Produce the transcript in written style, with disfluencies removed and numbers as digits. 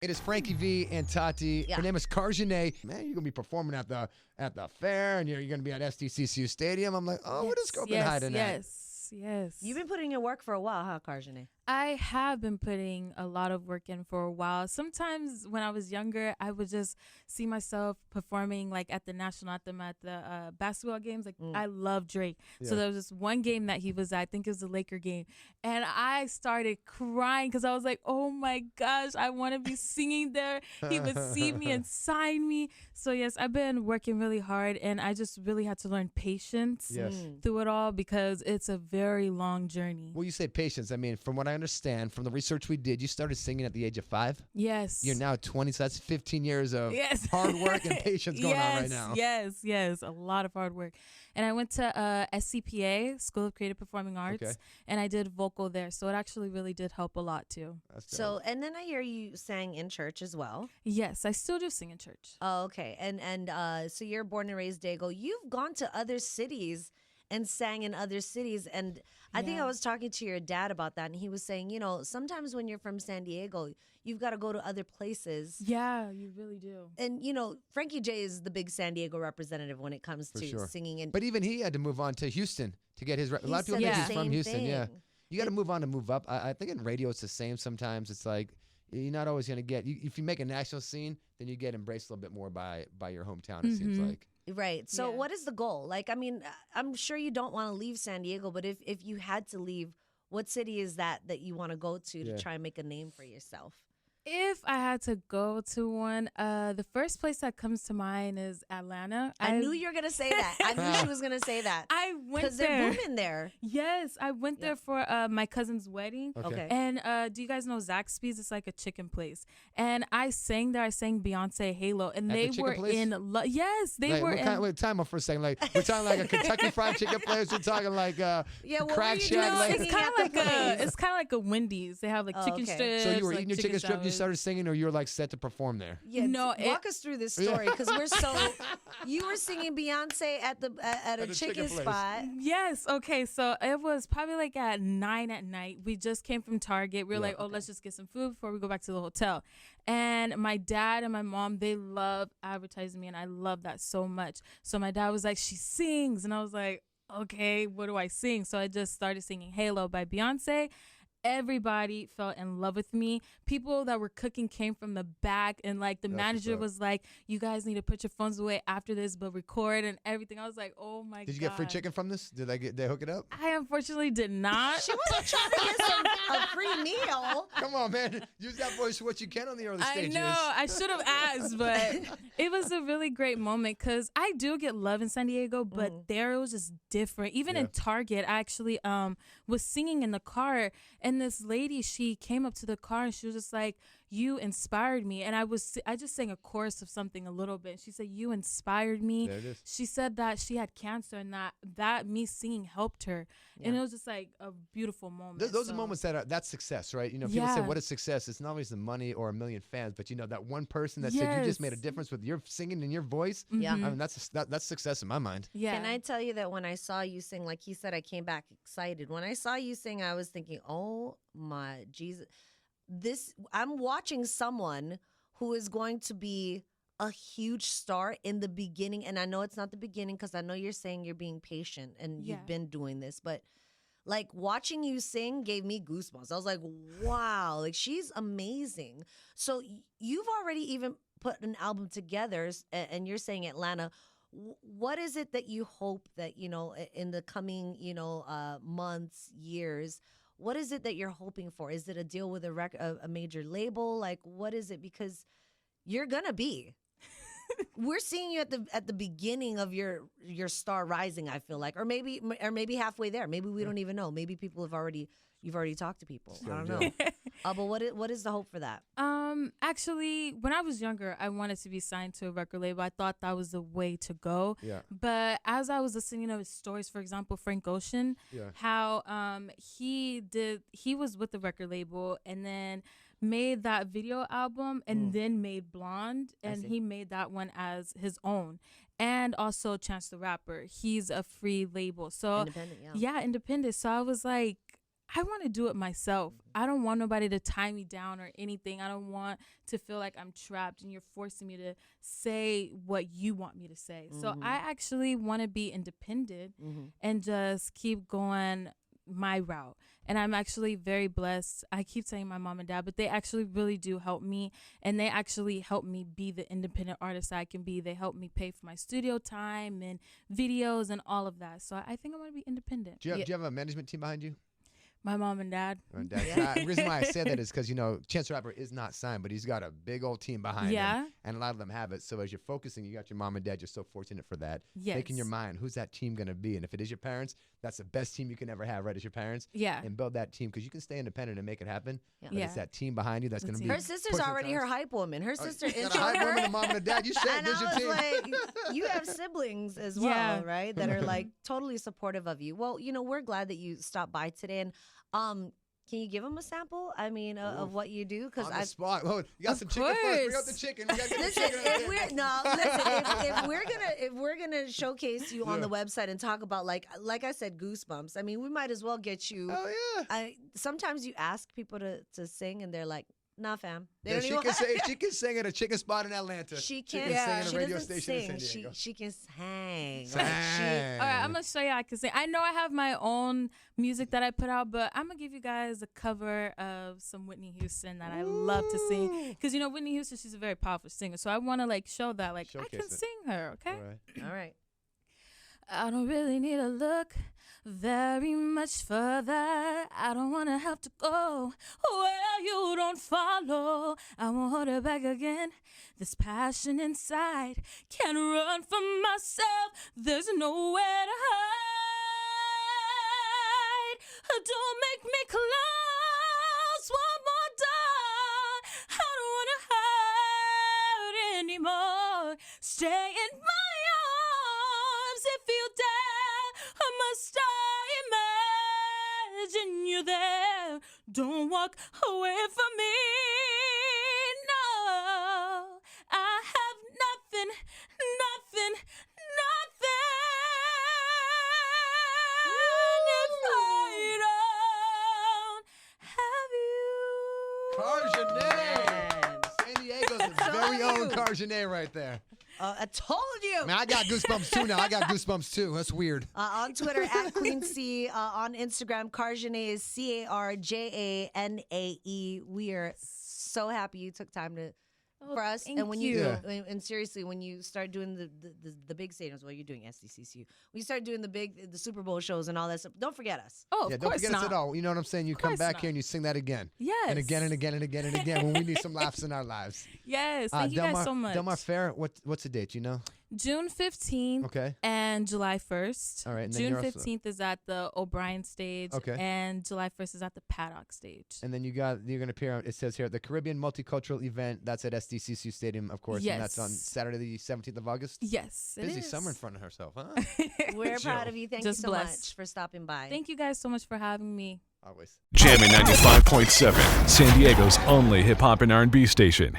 It is Frankie V and Tati. Yeah. Her name is Carjanae. Man, you're gonna be performing at the fair, and you're gonna be at SDCCU Stadium. I'm like, oh, what is Scorpion hiding at? Yes. You've been putting in work for a while, huh, Carjanae? I have been putting a lot of work in for a while. Sometimes when I was younger, I would just see myself performing like at the national anthem at the basketball games. Like I love Drake. Yeah. So there was this one game that he was at, I think it was the Laker game. And I started crying because I was like, oh my gosh, I want to be singing there. He would see me and sign me. So yes, I've been working really hard, and I just really had to learn patience through it all because it's a very long journey. Well, you say patience. I mean, from what I understand, from the research we did, you started singing at the age of 5. Yes. You're now 20, so that's 15 years of hard work and patience going on right now. Yes, a lot of hard work. And I went to SCPA, School of Creative Performing Arts, and I did vocal there. So it actually really did help a lot too. So, and then I hear you sang in church as well. Yes, I still do sing in church. Oh, okay. And so you're born and raised Dago. You've gone to other cities and sang in other cities. And I think I was talking to your dad about that, and he was saying, you know, sometimes when you're from San Diego, you've got to go to other places. Yeah, you really do. And, you know, Frankie J is the big San Diego representative when it comes to singing. And but even he had to move on to Houston to get his. A lot of people think he's from Houston. Yeah, you got to move on to move up. I think in radio it's the same. Sometimes it's like you're not always going to get. If you make a national scene, then you get embraced a little bit more by your hometown. It seems like. Right. So what is the goal? Like, I mean, I'm sure you don't want to leave San Diego, but if you had to leave, what city is that you want to go to try and make a name for yourself? If I had to go to one, the first place that comes to mind is Atlanta. I knew you were going to say that. I knew she was going to say that. I went there. Because they're booming there. Yes, I went there for my cousin's wedding. Okay. And do you guys know Zaxby's? It's like a chicken place. And I sang there. I sang Beyonce Halo. And they were in love. Yes, they were in. Wait, time out for a second. Like, we're talking like a Kentucky Fried Chicken place. We're talking like Crack Shack. No, it's kind of like a Wendy's. They have like chicken strips. So you were eating your chicken strip, you started singing, or you were like set to perform there? Yeah, no, walk us through this story, because we're so. You were singing Beyonce at a chicken spot. Yes. Okay. So it was probably like at 9 at night. We just came from Target. We were like, let's just get some food before we go back to the hotel. And my dad and my mom, they love advertising me, and I love that so much. So my dad was like, she sings, and I was like, okay, what do I sing? So I just started singing Halo by Beyonce. Everybody fell in love with me. People that were cooking came from the back, and like the manager was like, you guys need to put your phones away after this, but record and everything. I was like, oh my god. Did you get free chicken from this? Did they hook it up? I unfortunately did not. She wasn't trying to get a free meal. Come on, man. Use that voice for what you can on the early stages. I know. I should have asked, but it was a really great moment because I do get love in San Diego, but there it was just different. Even in Target, I actually was singing in the car, and this lady, she came up to the car and she was just like, you inspired me. And I just sang a chorus of something a little bit. She said, you inspired me. There it is. She said that she had cancer, and that me singing helped her. And it was just like a beautiful moment. Those are moments that's success, right? You know, people say, what is success? It's not always the money or a million fans, but you know, that one person that said you just made a difference with your singing and your voice. Yeah. I mean, that's success in my mind. Yeah. Can I tell you that when I saw you sing, like he said, I came back excited. When I saw you sing, I was thinking, oh my Jesus, I'm watching someone who is going to be a huge star in the beginning. And I know it's not the beginning, because I know you're saying you're being patient and you've been doing this, but like watching you sing gave me goosebumps. I was like, wow, like she's amazing. So you've already even put an album together, and you're saying Atlanta. What is it that you hope that, you know, in the coming, you know, months, years, what is it that you're hoping for? Is it a deal with a major label? Like, what is it? Because you're gonna be. We're seeing you at the beginning of your star rising, I feel like, or maybe halfway there. Maybe we don't even know. Maybe you've already talked to people. I don't know. But what is the hope for that? Actually, when I was younger, I wanted to be signed to a record label. I thought that was the way to go. Yeah. But as I was listening to his stories, for example, Frank Ocean, how he was with the record label and then made that video album and then made Blonde, and he made that one as his own. And also Chance the Rapper, he's a free label. So independent, independent. So I was like, I want to do it myself. I don't want nobody to tie me down or anything. I don't want to feel like I'm trapped and you're forcing me to say what you want me to say. So I actually want to be independent and just keep going my route. And I'm actually very blessed. I keep saying my mom and dad, but they actually really do help me. And they actually help me be the independent artist I can be. They help me pay for my studio time and videos and all of that. So I think I'm going to be independent. Do you have a management team behind you? My mom and dad. The reason why I said that is because, Chance the Rapper is not signed, but he's got a big old team behind him. And a lot of them have it. So as you're focusing, you got your mom and dad. You're so fortunate for that. Yes. Think in your mind, who's that team going to be? And if it is your parents, that's the best team you can ever have, right? As your parents. Yeah. And build that team because you can stay independent and make it happen. Yeah. But it's that team behind you that's going to be. Her sister's already her hype woman. Her sister got a hype woman, a mom and a dad. You said and there's your team. like, you have siblings as well, right? That are like totally supportive of you. Well, we're glad that you stopped by today. And can you give them a sample? I mean, of what you do? Because on the spot. Oh, you got some chicken first. Bring out the chicken. We gotta get the chicken if we're gonna showcase you on the website and talk about like I said, Goosebumps. I mean, we might as well get you. Oh yeah. Sometimes you ask people to sing and they're like, nah, fam. She can sing at a chicken spot in Atlanta. She can. Sing at a radio doesn't station in sing. San Diego. She can sing. All right, I'm gonna show you I can sing. I know I have my own music that I put out, but I'm gonna give you guys a cover of some Whitney Houston that I love to sing. Because Whitney Houston, she's a very powerful singer. So I want to show that I can sing her. Okay. All right. I don't really need to look very much further. I don't want to have to go where you don't follow. I won't hold it back again. This passion inside can't run from myself. There's nowhere to hide. Don't make me close one more door. I don't want to hide anymore. Stay in my arms if you dare. Must I imagine you there? Don't walk away from me. No, I have nothing. If I don't have you. Carjanae. San Diego's very own Carjanae right there. I told you. Man, I got goosebumps too now. I got goosebumps too. That's weird. On Twitter, at Queen C. On Instagram, Carjanae is CARJANAE. We are so happy you took time for us. And when and seriously, when you start doing the big stadiums, well, you're doing SDCCU. When you start doing the Super Bowl shows and all that stuff, don't forget us. Oh, of don't course forget not. us at all. You know what I'm saying? You come back here and you sing that again. Yes. And again and again and again and again when we need some laughs in our lives. Yes. Thank you guys so much. Del Mar Fair, what's the date? You know? June 15th and July 1st. All right. And June 15th is at the O'Brien stage. Okay. And July 1st is at the Paddock stage. And then you're going to appear, it says here, at the Caribbean Multicultural Event. That's at SDCCU Stadium, of course. Yes. And that's on Saturday the 17th of August. Yes, Busy summer in front of herself, huh? We're proud of you. Thank you so blessed. much for stopping by. Thank you guys so much for having me. Always. Jamming 95.7, San Diego's only hip-hop and R&B station.